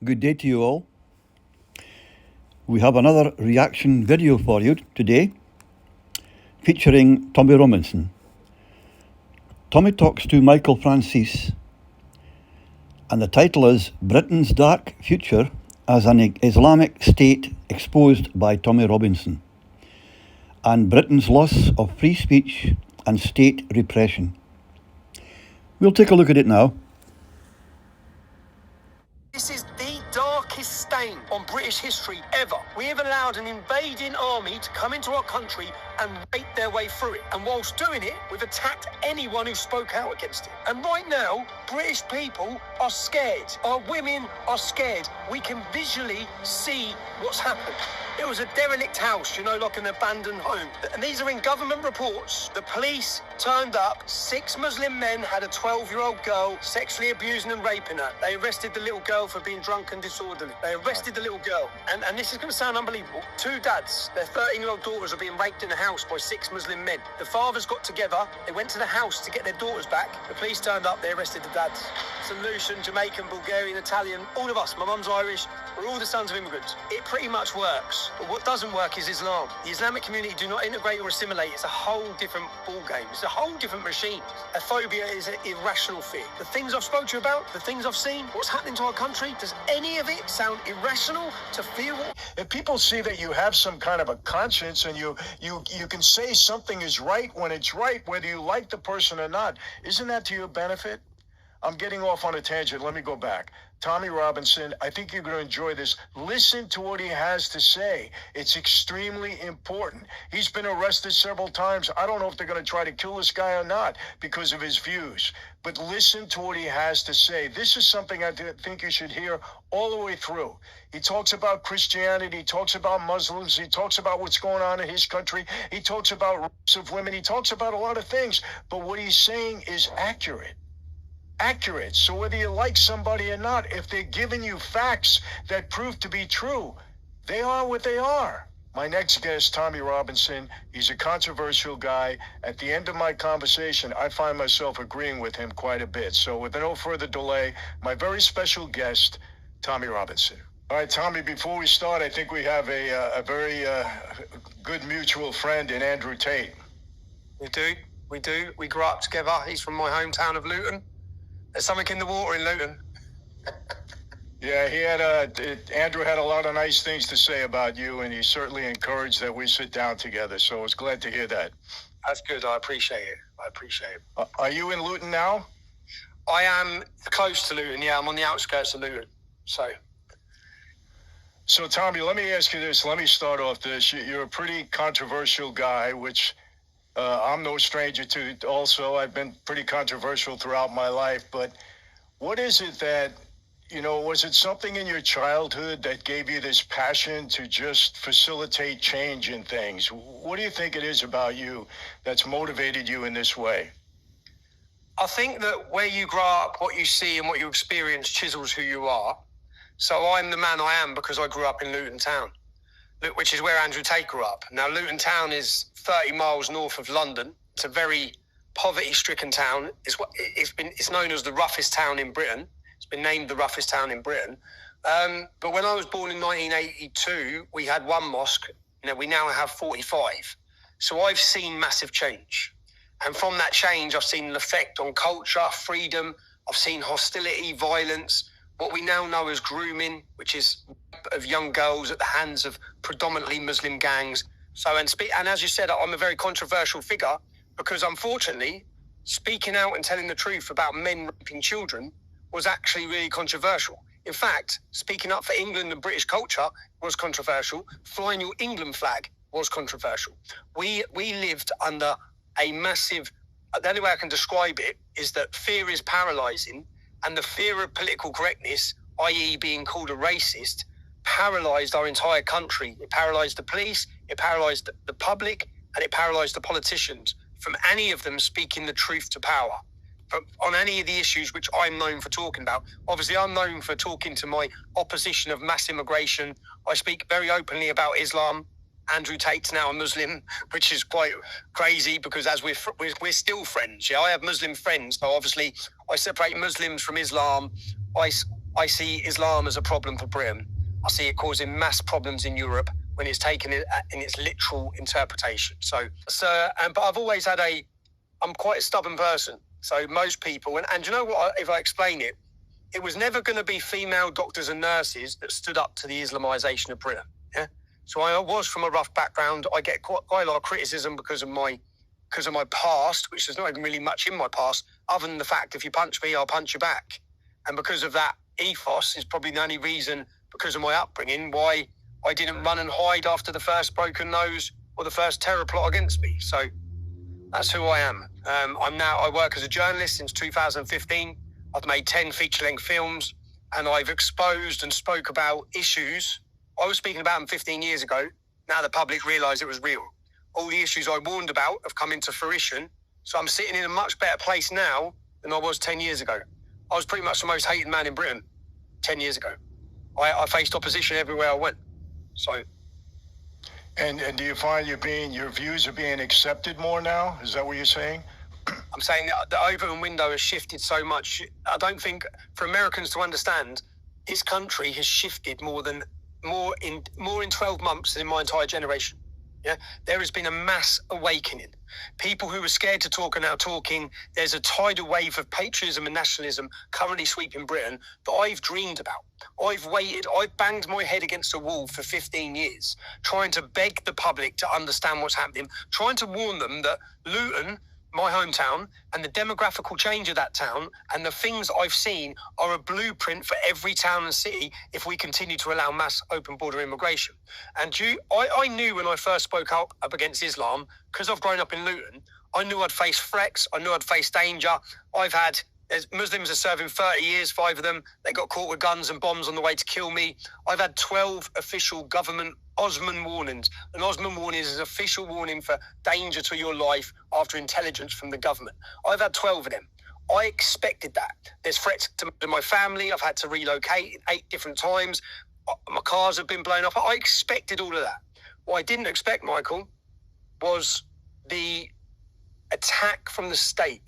Good day to you all. We have another reaction video for you today, featuring Tommy Robinson. Tommy talks to Michael Franzese, and the title is Britain's Dark Future as an Islamic State Exposed by Tommy Robinson, and Britain's Loss of Free Speech and State Repression. We'll take a look at it now. This is the darkest stain on British history ever. We have allowed an invading army to come into our country and rape their way through it. And whilst doing it, we've attacked anyone who spoke out against it. And right now, British people are scared. Our women are scared. We can visually see what's happened. It was a derelict house, like an abandoned home. And these are in government reports. The police turned up. 6 Muslim men had a 12-year-old girl sexually abusing and raping her. They arrested the little girl for being drunk and disorderly. They arrested the little girl. And this is going to sound unbelievable. 2 dads, their 13-year-old daughters are being raped in a house by 6 Muslim men. The fathers got together. They went to the house to get their daughters back. The police turned up. They arrested the dads. St. Lucian, Jamaican, Bulgarian, Italian, all of us. My mum's Irish. We're all the sons of immigrants. It pretty much works. But what doesn't work is Islam. The Islamic community do not integrate or assimilate. It's a whole different ballgame. It's a whole different machine. A phobia is an irrational fear. The things I've spoke to you about, the things I've seen, what's happening to our country, does any of it sound irrational to fear? If people see that you have some kind of a conscience and you can say something is right when it's right, whether you like the person or not, isn't that to your benefit? I'm getting off on a tangent. Let me go back. Tommy Robinson, I think you're going to enjoy this. Listen to what he has to say. It's extremely important. He's been arrested several times. I don't know if they're going to try to kill this guy or not because of his views. But listen to what he has to say. This is something I think you should hear all the way through. He talks about Christianity. He talks about Muslims. He talks about what's going on in his country. He talks about rapes of women. He talks about a lot of things. But what he's saying is accurate. So whether you like somebody or not, if they're giving you facts that prove to be true, they are what they are. My next guest, Tommy Robinson, he's a controversial guy. At the end of my conversation, I find myself agreeing with him quite a bit. So with no further delay, my very special guest, Tommy Robinson. All right, Tommy, before we start, I think we have a very good mutual friend in Andrew Tate. We do. We grew up together. He's from my hometown of Luton. There's something in the water in Luton. Yeah, Andrew had a lot of nice things to say about you, and he certainly encouraged that we sit down together. So I was glad to hear that. That's good. I appreciate it. Are you in Luton now? I am close to Luton. Yeah, I'm on the outskirts of Luton. So Tommy, let me ask you this. Let me start off this. You're a pretty controversial guy, which I'm no stranger to also. I've been pretty controversial throughout my life, but what is it that, was it something in your childhood that gave you this passion to just facilitate change in things? What do you think it is about you that's motivated you in this way? I think that where you grow up, what you see and what you experience chisels who you are. So I'm the man I am because I grew up in Luton Town, which is where Andrew Tate grew up. Now, Luton Town is 30 miles north of London. It's a very poverty-stricken town. It's known as the roughest town in Britain. It's been named the roughest town in Britain. But when I was born in 1982, we had 1 mosque. We now have 45. So I've seen massive change. And from that change, I've seen an effect on culture, freedom. I've seen hostility, violence, what we now know as grooming, which is of young girls at the hands of predominantly Muslim gangs. And as you said, I'm a very controversial figure because unfortunately, speaking out and telling the truth about men raping children was actually really controversial. In fact, speaking up for England and British culture was controversial. Flying your England flag was controversial. We lived under a massive, the only way I can describe it is that fear is paralysing, and the fear of political correctness, i.e. being called a racist, paralysed our entire country. It paralysed the police, it paralysed the public, and it paralysed the politicians from any of them speaking the truth to power on any of the issues which I'm known for talking about. Obviously, I'm known for talking to my opposition of mass immigration. I speak very openly about Islam. Andrew Tate's now a Muslim, which is quite crazy because as we're still friends. Yeah, I have Muslim friends, so obviously I separate Muslims from Islam. I see Islam as a problem for Britain. I see it causing mass problems in Europe when it's taken in its literal interpretation. But I've always had I'm quite a stubborn person. So most people, and you know what, if I explain it, it was never going to be female doctors and nurses that stood up to the Islamization of Britain. Yeah. So I was from a rough background. I get quite a lot of criticism because of my past, which there's not even really much in my past, other than the fact if you punch me, I'll punch you back. And because of that ethos is probably the only reason, because of my upbringing, why I didn't run and hide after the first broken nose or the first terror plot against me. So that's who I am. I work as a journalist since 2015. I've made 10 feature-length films, and I've exposed and spoke about issues I was speaking about them 15 years ago. Now the public realised it was real. All the issues I warned about have come into fruition. So I'm sitting in a much better place now than I was 10 years ago. I was pretty much the most hated man in Britain 10 years ago. I faced opposition everywhere I went. So. And do you find your views are being accepted more now? Is that what you're saying? I'm saying that the open window has shifted so much. I don't think for Americans to understand, this country has shifted more in 12 months than in my entire generation. Yeah, there has been a mass awakening. People who were scared to talk are now talking. There's a tidal wave of patriotism and nationalism currently sweeping Britain that I've dreamed about. I've waited. I've banged my head against a wall for 15 years, trying to beg the public to understand what's happening, trying to warn them that Luton, my hometown, and the demographical change of that town and the things I've seen are a blueprint for every town and city if we continue to allow mass open border immigration. And I knew when I first spoke up against Islam, because I've grown up in Luton, I knew I'd face threats, I knew I'd face danger. Muslims are serving 30 years, 5 of them. They got caught with guns and bombs on the way to kill me. I've had 12 official government Osman warnings. An Osman warning is an official warning for danger to your life after intelligence from the government. I've had 12 of them. I expected that. There's threats to my family. I've had to relocate 8 different times. My cars have been blown up. I expected all of that. What I didn't expect, Michael, was the attack from the state.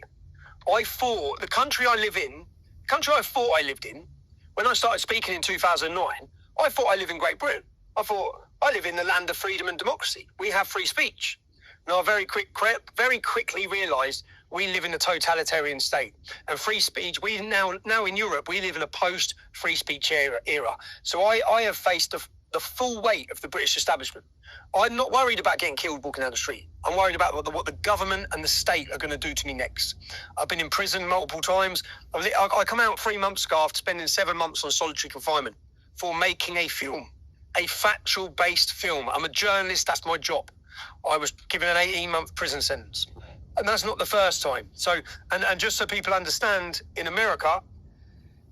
I thought the country I lived in, when I started speaking in 2009, I thought I live in Great Britain. I thought I live in the land of freedom and democracy. We have free speech. And I very quickly realised we live in a totalitarian state. And free speech, we now in Europe, we live in a post-free speech era. So I have faced the full weight of the British establishment. I'm not worried about getting killed walking down the street. I'm worried about what the government and the state are going to do to me next. I've been in prison multiple times. I come out 3 months ago after spending 7 months on solitary confinement for making a film, a factual-based film. I'm a journalist. That's my job. I was given an 18-month prison sentence. And that's not the first time. So, and just so people understand, in America,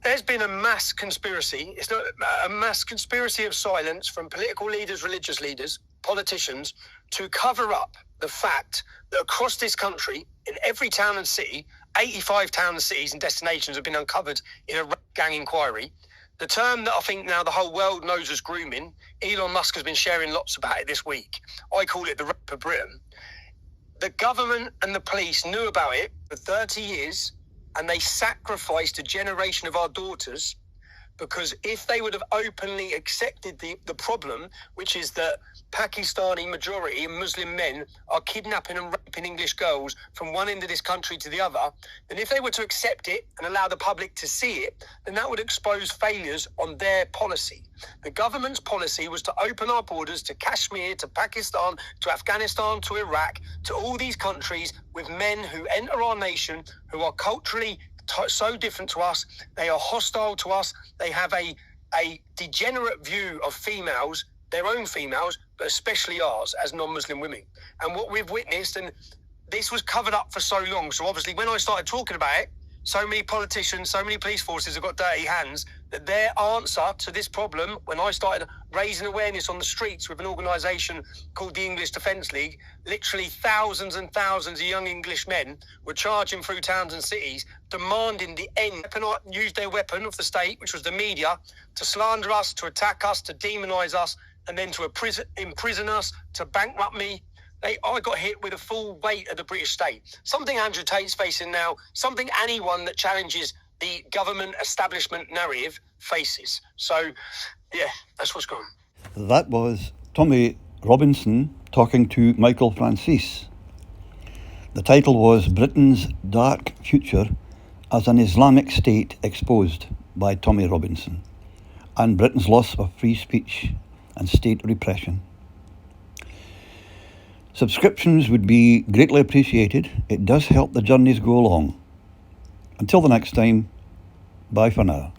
there's been a mass conspiracy. It's not a mass conspiracy of silence from political leaders, religious leaders, politicians, to cover up the fact that across this country, in every town and city, 85 towns and cities and destinations have been uncovered in a gang inquiry. The term that I think now the whole world knows as grooming, Elon Musk has been sharing lots about it this week. I call it the rape of Britain. The government and the police knew about it for 30 years, and they sacrificed a generation of our daughters, because if they would have openly accepted the problem, which is that Pakistani majority and Muslim men are kidnapping and raping English girls from one end of this country to the other, then if they were to accept it and allow the public to see it, then that would expose failures on their policy. The government's policy was to open our borders to Kashmir, to Pakistan, to Afghanistan, to Iraq, to all these countries with men who enter our nation who are culturally so different to us. They are hostile to us. They have a degenerate view of females, their own females, but especially ours as non-Muslim women. And what we've witnessed, and this was covered up for so long. So obviously when I started talking about it, so many politicians, so many police forces have got dirty hands, that their answer to this problem, when I started raising awareness on the streets with an organisation called the English Defence League, literally thousands and thousands of young English men were charging through towns and cities, demanding the end. Used their weapon of the state, which was the media, to slander us, to attack us, to demonise us, and then to imprison us, to bankrupt me. I got hit with the full weight of the British state. Something Andrew Tate's facing now, something anyone that challenges the government establishment narrative faces. So, yeah, that's what's going on. That was Tommy Robinson talking to Michael Franzese. The title was Britain's Dark Future as an Islamic State Exposed by Tommy Robinson, and Britain's loss of free speech and state repression. Subscriptions would be greatly appreciated. It does help the journeys go along. Until the next time, bye for now.